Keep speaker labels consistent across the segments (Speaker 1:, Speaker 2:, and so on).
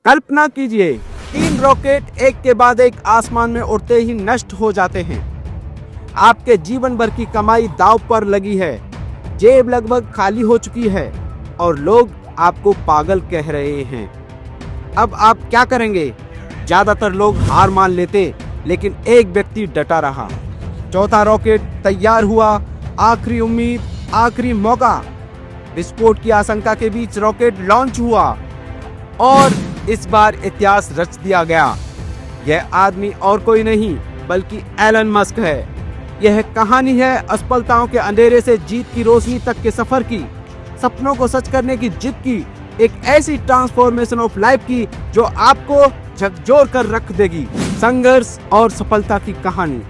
Speaker 1: कल्पना कीजिए, 3 रॉकेट एक के बाद एक आसमान में उड़ते ही नष्ट हो जाते हैं। आपके जीवन भर की कमाई दांव पर लगी है, जेब लगभग खाली हो चुकी है और लोग आपको पागल कह रहे हैं। अब आप क्या करेंगे? ज्यादातर लोग हार मान लेते, लेकिन एक व्यक्ति डटा रहा। चौथा रॉकेट तैयार हुआ। आखिरी उम्मीद, आखिरी मौका। विस्फोट की आशंका के बीच रॉकेट लॉन्च हुआ और इस बार इतिहास रच दिया गया। यह आदमी और कोई नहीं बल्कि एलन मस्क है। यह कहानी है असफलताओं के अंधेरे से जीत की रोशनी तक के सफर की, सपनों को सच करने की जिद की, एक ऐसी ट्रांसफॉर्मेशन ऑफ लाइफ की जो आपको झकझोर कर रख देगी। संघर्ष और सफलता की कहानी,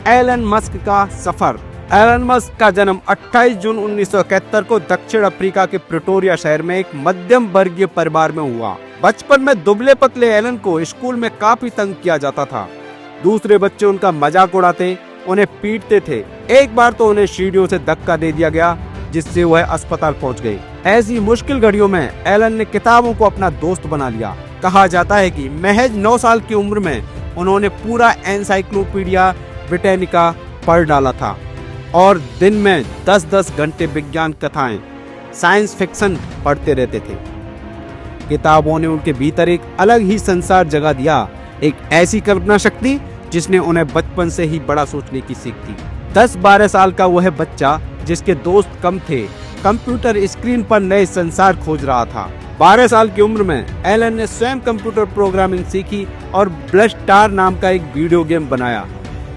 Speaker 1: एलन मस्क का सफर। एलन मस्क का जन्म 28 जून 1971 को दक्षिण अफ्रीका के प्रिटोरिया शहर में एक मध्यम वर्गीय परिवार में हुआ। बचपन में दुबले पतले एलन को स्कूल में काफी तंग किया जाता था। दूसरे बच्चे उनका मजाक उड़ाते, उन्हें पीटते थे। एक बार तो उन्हें सीढ़ियों से धक्का दे दिया गया, जिससे वह अस्पताल पहुंच गए। ऐसी मुश्किल घड़ियों में एलन ने किताबों को अपना दोस्त बना लिया। कहा जाता है कि महज 9 साल की उम्र में उन्होंने पूरा एनसाइक्लोपीडिया ब्रिटानिका पढ़ डाला था और दिन में 10-10 घंटे विज्ञान कथाएं, साइंस फिक्शन पढ़ते रहते थे। किताबों ने उनके भीतर एक अलग ही संसार जगा दिया, एक ऐसी कल्पना शक्ति जिसने उन्हें बचपन से ही बड़ा सोचने की सीख दी। 10-12 साल का वह बच्चा जिसके दोस्त कम थे, कंप्यूटर स्क्रीन पर नए संसार खोज रहा था। 12 साल की उम्र में एलन ने स्वयं कंप्यूटर प्रोग्रामिंग सीखी और ब्लस्टार नाम का एक वीडियो गेम बनाया,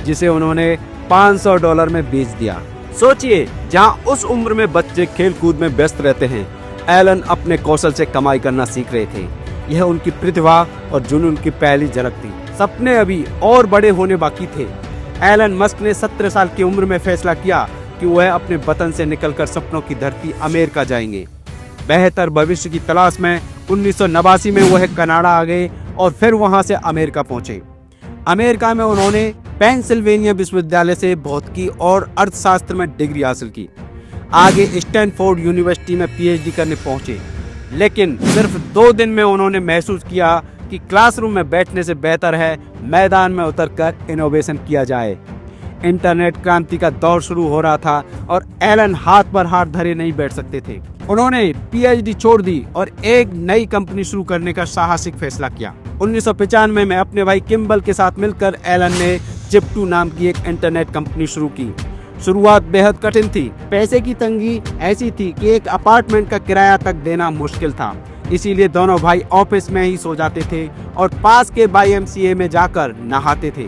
Speaker 1: जिसे उन्होंने $500 में बेच दिया। सोचिए, जहां उस उम्र में बच्चे खेल कूद में व्यस्त रहते हैं, एलन अपने कौशल से कमाई करना सीख रहे थे। यह उनकी प्रतिभा और जुनून की पहली झलक थी। सपने अभी और बड़े होने बाकी थे। एलन मस्क ने 17 साल की उम्र में फैसला किया कि वह अपने वतन से निकलकर सपनों की धरती अमेरिका जाएंगे। बेहतर भविष्य की तलाश में 1989 में वह कनाडा आ गए और फिर वहां से अमेरिका पहुंचे। अमेरिका में उन्होंने पेंसिल्वेनिया विश्वविद्यालय से भौतिकी और अर्थशास्त्र में डिग्री हासिल की। आगे स्टैनफोर्ड यूनिवर्सिटी में पीएचडी करने पहुंचे, लेकिन सिर्फ 2 दिन में उन्होंने महसूस किया कि क्लासरूम में बैठने से बेहतर है मैदान में उतरकर इनोवेशन किया जाए। इंटरनेट क्रांति का दौर शुरू हो रहा था और एलन हाथ पर हाथ धरे नहीं बैठ सकते थे। उन्होंने पीएचडी छोड़ दी और एक नई कंपनी शुरू करने का साहसिक फैसला किया। 1995 में अपने भाई किम्बल के साथ मिलकर एलन ने जिप2 नाम की एक इंटरनेट कंपनी शुरू की। शुरुआत बेहद कठिन थी। पैसे की तंगी ऐसी थी कि एक अपार्टमेंट का किराया तक देना मुश्किल था। इसीलिए दोनों भाई ऑफिस में ही सो जाते थे और पास के YMCA में जाकर नहाते थे।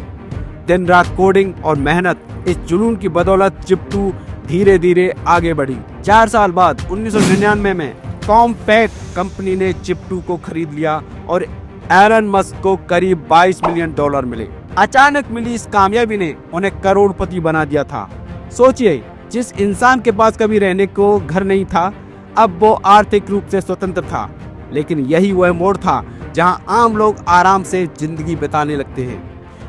Speaker 1: दिन रात कोडिंग और मेहनत, इस जुनून की बदौलत जिप2 धीरे धीरे आगे बढ़ी। 4 साल बाद 1999 में कॉम्पैक्ट कंपनी ने जिप2 को खरीद लिया और एलन मस्क को करीब $22 मिलियन मिले। अचानक मिली इस कामयाबी ने उन्हें करोड़पति बना दिया था। सोचिए, जिस इंसान के पास कभी रहने को घर नहीं था, अब वो आर्थिक रूप से स्वतंत्र था। लेकिन यही वह मोड़ था जहां आम लोग आराम से जिंदगी बिताने लगते हैं।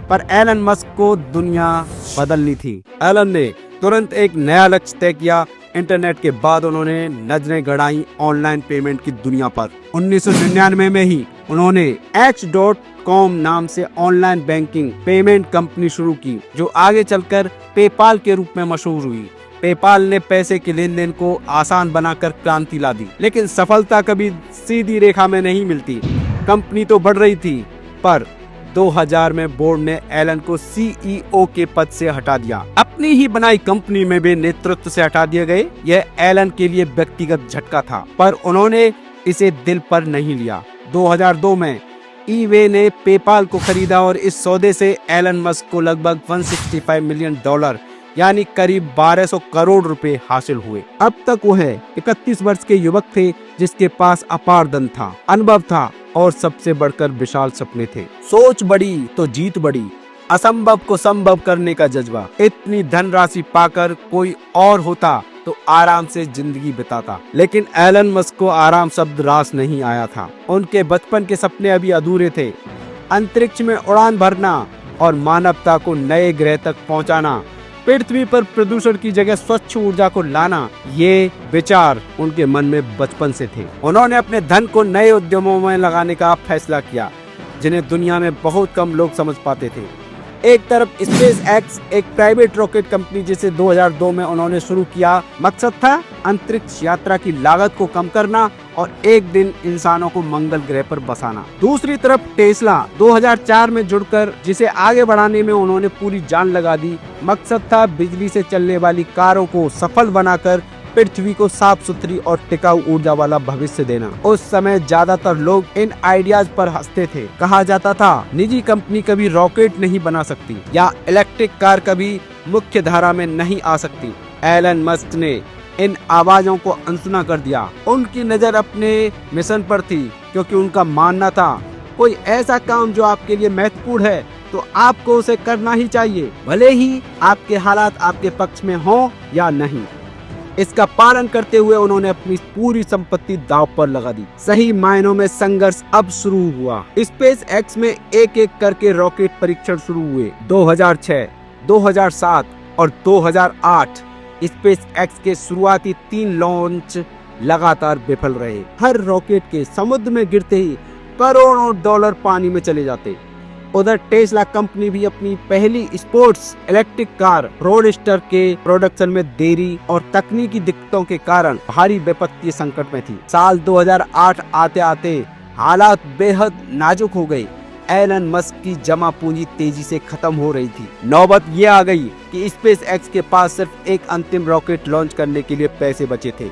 Speaker 1: पर एलन मस्क को दुनिया बदलनी थी। एलन ने तुरंत एक नया लक्ष्य तय किया। इंटरनेट के बाद उन्होंने नजरें गड़ाई ऑनलाइन पेमेंट की दुनिया पर। 1999 में ही उन्होंने H.com नाम से ऑनलाइन बैंकिंग पेमेंट कंपनी शुरू की, जो आगे चलकर पेपाल के रूप में मशहूर हुई। पेपाल ने पैसे के लेन देन को आसान बनाकर क्रांति ला दी। लेकिन सफलता कभी सीधी रेखा में नहीं मिलती। कंपनी तो बढ़ रही थी, पर 2000 में बोर्ड ने एलन को CEO के पद से हटा दिया। अपनी ही बनाई कंपनी में भी नेतृत्व से हटा दिए गए। यह एलन के लिए व्यक्तिगत झटका था, पर उन्होंने इसे दिल पर नहीं लिया। 2002 में eBay ने पेपाल को खरीदा और इस सौदे से एलन मस्क को लगभग $165 मिलियन यानी करीब 1200 करोड़ रुपए हासिल हुए। अब तक वह 31 वर्ष के युवक थे, जिसके पास अपार धन था, अनुभव था और सबसे बढ़कर विशाल सपने थे। सोच बड़ी तो जीत बड़ी, असंभव को संभव करने का जज्बा। इतनी धनराशि पाकर कोई और होता तो आराम से जिंदगी बिताता, लेकिन एलन मस्क को आराम शब्द रास नहीं आया था। उनके बचपन के सपने अभी अधूरे थे। अंतरिक्ष में उड़ान भरना और मानवता को नए ग्रह तक पहुंचाना पृथ्वी पर प्रदूषण की जगह स्वच्छ ऊर्जा को लाना, ये विचार उनके मन में बचपन से थे। उन्होंने अपने धन को नए उद्यमों में लगाने का फैसला किया जिन्हें दुनिया में बहुत कम लोग समझ पाते थे। एक तरफ स्पेस एक्स एक प्राइवेट रॉकेट कंपनी जिसे 2002 में उन्होंने शुरू किया, मकसद था अंतरिक्ष यात्रा की लागत को कम करना और एक दिन इंसानों को मंगल ग्रह पर बसाना। दूसरी तरफ टेस्ला 2004 में जुड़कर जिसे आगे बढ़ाने में उन्होंने पूरी जान लगा दी। मकसद था बिजली से चलने वाली कारों को सफल बनाकर पृथ्वी को साफ सुथरी और टिकाऊ ऊर्जा वाला भविष्य देना। उस समय ज्यादातर लोग इन आइडियाज पर हंसते थे। कहा जाता था निजी कंपनी कभी रॉकेट नहीं बना सकती या इलेक्ट्रिक कार कभी मुख्य धारा में नहीं आ सकती। एलन मस्क ने इन आवाजों को अनसुना कर दिया। उनकी नजर अपने मिशन पर थी क्योंकि उनका मानना था कोई ऐसा काम जो आपके लिए महत्वपूर्ण है तो आपको उसे करना ही चाहिए, भले ही आपके हालात आपके पक्ष में हो या नहीं। इसका पालन करते हुए उन्होंने अपनी पूरी संपत्ति दांव पर लगा दी। सही मायनों में संघर्ष अब शुरू हुआ। स्पेस एक्स में एक एक करके रॉकेट परीक्षण शुरू हुए। 2006, 2007 और 2008 स्पेस एक्स के शुरुआती 3 लॉन्च लगातार विफल रहे। हर रॉकेट के समुद्र में गिरते ही करोड़ों डॉलर पानी में चले जाते। उधर टेस्ला कंपनी भी अपनी पहली स्पोर्ट्स इलेक्ट्रिक कार रोडस्टर के प्रोडक्शन में देरी और तकनीकी दिक्कतों के कारण भारी वित्तीय संकट में थी। साल 2008 आते आते हालात बेहद नाजुक हो गए। एलन मस्क की जमा पूंजी तेजी से खत्म हो रही थी। नौबत ये आ गई कि स्पेस एक्स के पास सिर्फ एक अंतिम रॉकेट लॉन्च करने के लिए पैसे बचे थे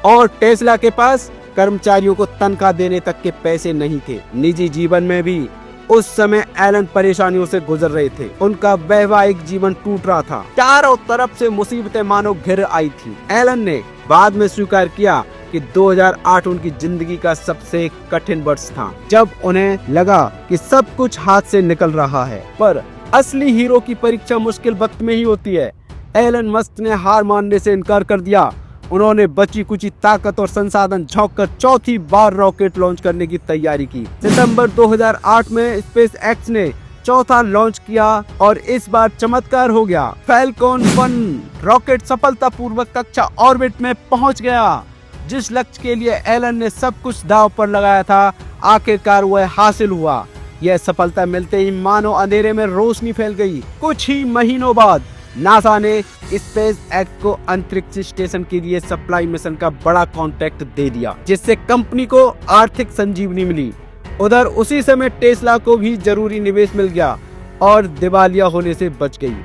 Speaker 1: और टेस्ला के पास कर्मचारियों को तनख्वाह देने तक के पैसे नहीं थे। निजी जीवन में भी उस समय एलन परेशानियों से गुजर रहे थे। उनका वैवाहिक जीवन टूट रहा था। चारों तरफ से मुसीबतें मानो घिर आई थी। एलन ने बाद में स्वीकार किया कि 2008 उनकी जिंदगी का सबसे कठिन वर्ष था, जब उन्हें लगा कि सब कुछ हाथ से निकल रहा है। पर असली हीरो की परीक्षा मुश्किल वक्त में ही होती है। एलन मस्क ने हार मानने से इनकार कर दिया। उन्होंने बची कुची ताकत और संसाधन झोंककर चौथी बार रॉकेट लॉन्च करने की तैयारी की। सितंबर 2008 में स्पेस एक्स ने चौथा लॉन्च किया और इस बार चमत्कार हो गया। फैल्कन 1 रॉकेट सफलतापूर्वक कक्षा ऑर्बिट में पहुंच गया। जिस लक्ष्य के लिए एलन ने सब कुछ दांव पर लगाया था, आखिरकार वह हासिल हुआ। यह सफलता मिलते ही मानो अंधेरे में रोशनी फैल गई। कुछ ही महीनों बाद नासा ने स्पेस एक्स को अंतरिक्ष स्टेशन के लिए सप्लाई मिशन का बड़ा कॉन्ट्रैक्ट दे दिया, जिससे कंपनी को आर्थिक संजीवनी मिली। उधर उसी समय टेस्ला को भी जरूरी निवेश मिल गया और दिवालिया होने से बच गई।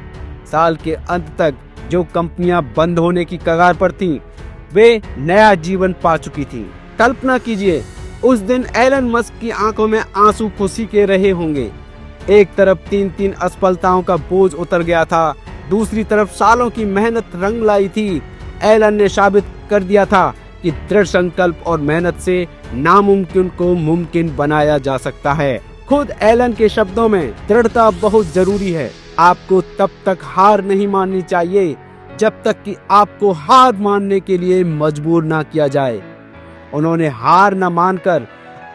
Speaker 1: साल के अंत तक जो कंपनियां बंद होने की कगार पर थीं, वे नया जीवन पा चुकी थीं। कल्पना कीजिए उस दिन एलन मस्क की आंखों में आंसू खुशी के रहे होंगे। एक तरफ 3 असफलताओं का बोझ उतर गया था, दूसरी तरफ सालों की मेहनत रंग लाई थी। एलन ने साबित कर दिया था कि दृढ़ संकल्प और मेहनत से नामुमकिन को मुमकिन बनाया जा सकता है। खुद एलन के शब्दों में दृढ़ता बहुत जरूरी है। आपको तब तक हार नहीं माननी चाहिए जब तक कि आपको हार मानने के लिए मजबूर ना किया जाए। उन्होंने हार न मानकर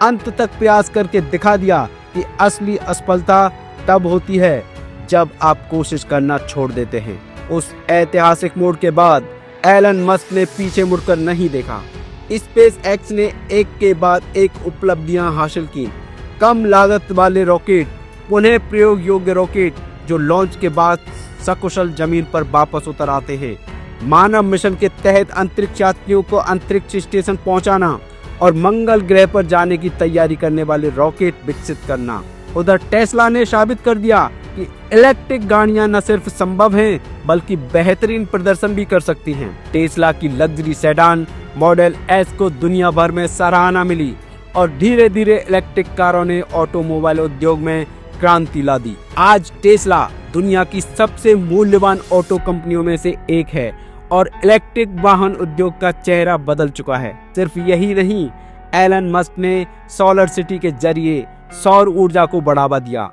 Speaker 1: अंत तक प्रयास करके दिखा दिया कि असली असफलता तब होती है जब आप कोशिश करना छोड़ देते हैं। उस ऐतिहासिक मोड़ के बाद एलन मस्क ने पीछे मुड़कर नहीं देखा। स्पेस एक्स ने एक के बाद एक उपलब्धियां हासिल की। कम लागत वाले रॉकेट, पुनः प्रयोग योग्य रॉकेट जो लॉन्च के बाद सकुशल जमीन पर वापस उतर आते हैं, मानव मिशन के तहत अंतरिक्ष यात्रियों को अंतरिक्ष स्टेशन पहुंचाना और मंगल ग्रह पर जाने की तैयारी करने वाले रॉकेट विकसित करना। उधर टेस्ला ने साबित कर दिया कि इलेक्ट्रिक गाड़ियां न सिर्फ संभव हैं बल्कि बेहतरीन प्रदर्शन भी कर सकती हैं। टेस्ला की लग्जरी सेडान मॉडल एस को दुनिया भर में सराहना मिली और धीरे धीरे इलेक्ट्रिक कारों ने ऑटोमोबाइल उद्योग में क्रांति ला दी। आज टेस्ला दुनिया की सबसे मूल्यवान ऑटो कंपनियों में से एक है और इलेक्ट्रिक वाहन उद्योग का चेहरा बदल चुका है। सिर्फ यही नहीं, एलन मस्क ने सोलर सिटी के जरिए सौर ऊर्जा को बढ़ावा दिया,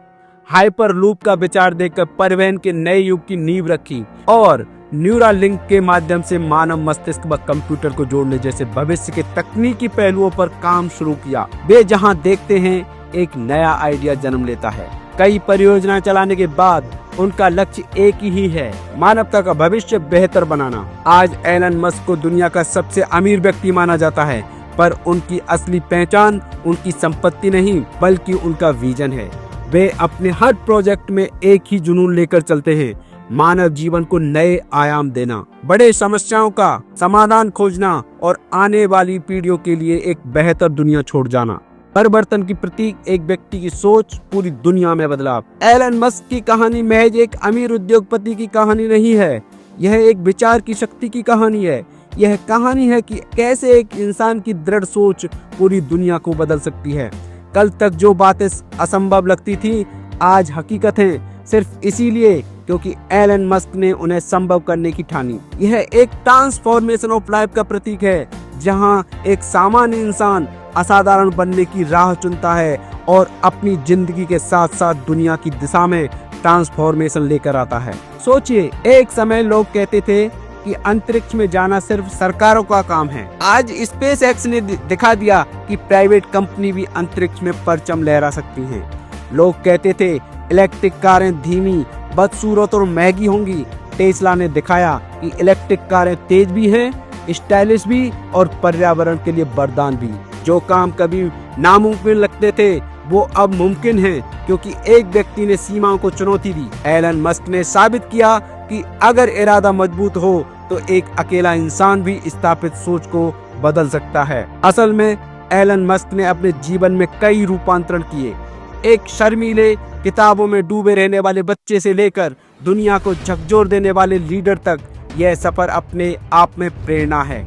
Speaker 1: हाइपर लूप का विचार देकर परिवहन के नए युग की नींव रखी और न्यूरालिंक के माध्यम से मानव मस्तिष्क व कंप्यूटर को जोड़ने जैसे भविष्य के तकनीकी पहलुओं पर काम शुरू किया। वे जहां देखते हैं एक नया आइडिया जन्म लेता है। कई परियोजनाएं चलाने के बाद उनका लक्ष्य एक ही है, मानवता का भविष्य बेहतर बनाना। आज एलन मस्क को दुनिया का सबसे अमीर व्यक्ति माना जाता है, पर उनकी असली पहचान उनकी संपत्ति नहीं बल्कि उनका विजन है। वे अपने हर प्रोजेक्ट में एक ही जुनून लेकर चलते हैं, मानव जीवन को नए आयाम देना, बड़े समस्याओं का समाधान खोजना और आने वाली पीढ़ियों के लिए एक बेहतर दुनिया छोड़ जाना। परिवर्तन की प्रतीक एक व्यक्ति की सोच, पूरी दुनिया में बदलाव। एलन मस्क की कहानी महज एक अमीर उद्योगपति की कहानी नहीं है, यह एक विचार की शक्ति की कहानी है। यह कहानी है कि कैसे एक इंसान की दृढ़ सोच पूरी दुनिया को बदल सकती है। कल तक जो बातें असंभव लगती थी आज हकीकत हैं, सिर्फ इसीलिए क्योंकि एलन मस्क ने उन्हें संभव करने की ठानी। यह एक ट्रांसफॉर्मेशन ऑफ लाइफ का प्रतीक है, जहां एक सामान्य इंसान असाधारण बनने की राह चुनता है और अपनी जिंदगी के साथ साथ दुनिया की दिशा में ट्रांसफॉर्मेशन लेकर आता है। सोचिए, एक समय लोग कहते थे कि अंतरिक्ष में जाना सिर्फ सरकारों का काम है। आज स्पेस एक्स ने दिखा दिया कि प्राइवेट कंपनी भी अंतरिक्ष में परचम लहरा सकती हैं। लोग कहते थे इलेक्ट्रिक कारें धीमी, बदसूरत और महंगी होंगी। टेस्ला ने दिखाया कि इलेक्ट्रिक कारें तेज भी हैं, स्टाइलिश भी और पर्यावरण के लिए वरदान भी। जो काम कभी नामुमकिन लगते थे वो अब मुमकिन है, क्योंकि एक व्यक्ति ने सीमाओं को चुनौती दी। एलन मस्क ने साबित किया कि अगर इरादा मजबूत हो तो एक अकेला इंसान भी स्थापित सोच को बदल सकता है। असल में एलन मस्क ने अपने जीवन में कई रूपांतरण किए। एक शर्मीले, किताबों में डूबे रहने वाले बच्चे से लेकर दुनिया को झकझोर देने वाले लीडर तक, यह सफर अपने आप में प्रेरणा है।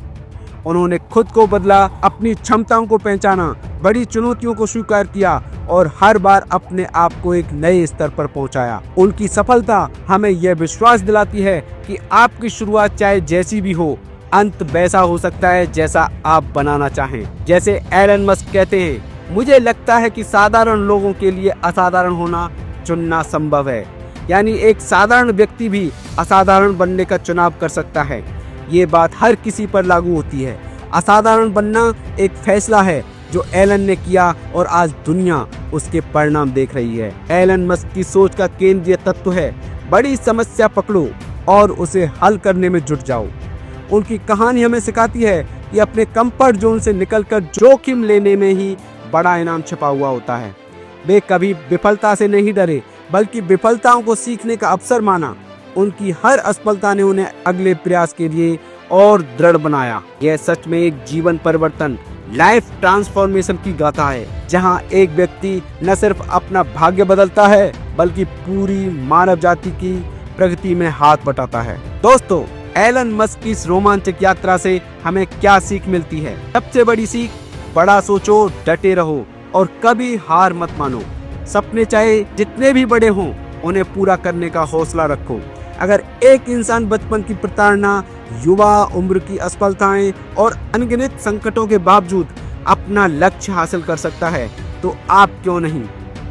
Speaker 1: उन्होंने खुद को बदला, अपनी क्षमताओं को पहचाना, बड़ी चुनौतियों को स्वीकार किया और हर बार अपने आप को एक नए स्तर पर पहुंचाया। उनकी सफलता हमें यह विश्वास दिलाती है कि आपकी शुरुआत चाहे जैसी भी हो, अंत वैसा हो सकता है जैसा आप बनाना चाहें। जैसे एलन मस्क कहते हैं, मुझे लगता है कि साधारण लोगों के लिए असाधारण होना चुनना संभव है। यानी एक साधारण व्यक्ति भी असाधारण बनने का चुनाव कर सकता है। ये बात हर किसी पर लागू होती है। असाधारण बनना एक फैसला है जो एलन ने किया और आज दुनिया उसके परिणाम देख रही है। एलन मस्क की सोच का केंद्रीय तत्व है, बड़ी समस्या पकड़ो और उसे हल करने में जुट जाओ। उनकी कहानी हमें सिखाती है कि अपने कंफर्ट जोन से निकलकर जोखिम लेने में ही बड़ा इनाम छिपा हुआ होता है। वे कभी विफलता से नहीं डरे, बल्कि विफलताओं को सीखने का अवसर माना। उनकी हर असफलता ने उन्हें अगले प्रयास के लिए और दृढ़ बनाया। यह सच में एक जीवन परिवर्तन, लाइफ ट्रांसफॉर्मेशन की गाथा है, जहां एक व्यक्ति न सिर्फ अपना भाग्य बदलता है बल्कि पूरी मानव जाति की प्रगति में हाथ बटाता है। दोस्तों, एलन मस्क की इस रोमांचक यात्रा से हमें क्या सीख मिलती है? सबसे बड़ी सीख, बड़ा सोचो, डटे रहो और कभी हार मत मानो। सपने चाहे जितने भी बड़े हों, उन्हें पूरा करने का हौसला रखो। अगर एक इंसान बचपन की प्रताड़ना, युवा उम्र की असफलताएं और अनगिनत संकटों के बावजूद अपना लक्ष्य हासिल कर सकता है, तो आप क्यों नहीं?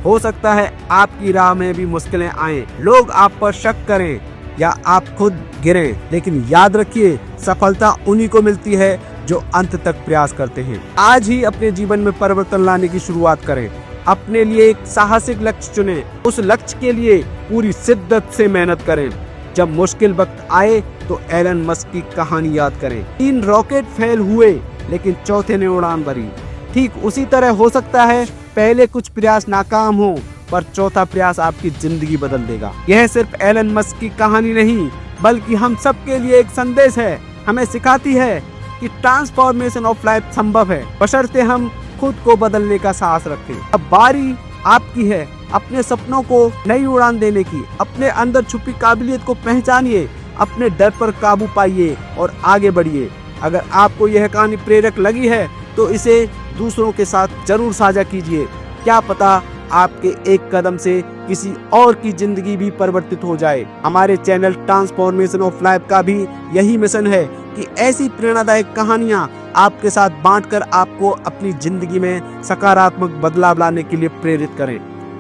Speaker 1: हो सकता है आपकी राह में भी मुश्किलें आएं, लोग आप पर शक करें या आप खुद गिरें, लेकिन याद रखिए, सफलता उन्हीं को मिलती है जो अंत तक प्रयास करते हैं। आज ही अपने जीवन में परिवर्तन लाने की शुरुआत करें। अपने लिए एक साहसिक लक्ष्य चुनें, उस लक्ष्य के लिए पूरी शिद्दत से मेहनत करें। जब मुश्किल वक्त आए तो एलन मस्क की कहानी याद करें। 3 रॉकेट फेल हुए लेकिन चौथे ने उड़ान भरी। ठीक उसी तरह हो सकता है पहले कुछ प्रयास नाकाम हो, पर चौथा प्रयास आपकी जिंदगी बदल देगा। यह सिर्फ एलन मस्क की कहानी नहीं, बल्कि हम सब के लिए एक संदेश है। हमें सिखाती है कि ट्रांसफॉर्मेशन ऑफ लाइफ संभव है, बशर्ते हम खुद को बदलने का साहस रखें। अब बारी आपकी है अपने सपनों को नई उड़ान देने की। अपने अंदर छुपी काबिलियत को पहचानिए, अपने डर पर काबू पाइए और आगे बढ़िए। अगर आपको यह कहानी प्रेरक लगी है तो इसे दूसरों के साथ जरूर साझा कीजिए। क्या पता आपके एक कदम से किसी और की जिंदगी भी परिवर्तित हो जाए। हमारे चैनल ट्रांसफॉर्मेशन ऑफ लाइफ का भी यही मिशन है कि ऐसी प्रेरणादायक कहानियां आपके साथ बांटकर आपको अपनी जिंदगी में सकारात्मक बदलाव लाने के लिए प्रेरित करें।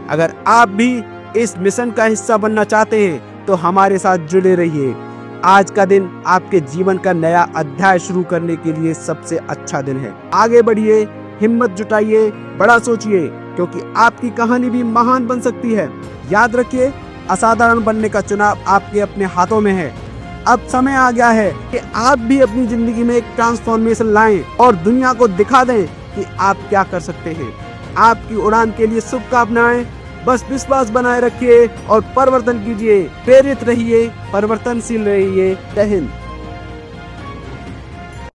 Speaker 1: अगर आप भी इस मिशन का हिस्सा बनना चाहते हैं तो हमारे साथ जुड़े रहिए। आज का दिन आपके जीवन का नया अध्याय शुरू करने के लिए सबसे अच्छा दिन है। आगे बढ़िए, हिम्मत जुटाइए, बड़ा सोचिए, क्योंकि आपकी कहानी भी महान बन सकती है। याद रखिए, असाधारण बनने का चुनाव आपके अपने हाथों में है। अब समय आ गया है कि आप भी अपनी जिंदगी में एक ट्रांसफॉर्मेशन लाएं और दुनिया को दिखा दें कि आप क्या कर सकते हैं। आपकी उड़ान के लिए शुभकामनाएं। बस विश्वास बनाए रखिए और परिवर्तन कीजिए। प्रेरित रहिए, परिवर्तनशील रहिए। जय हिंद।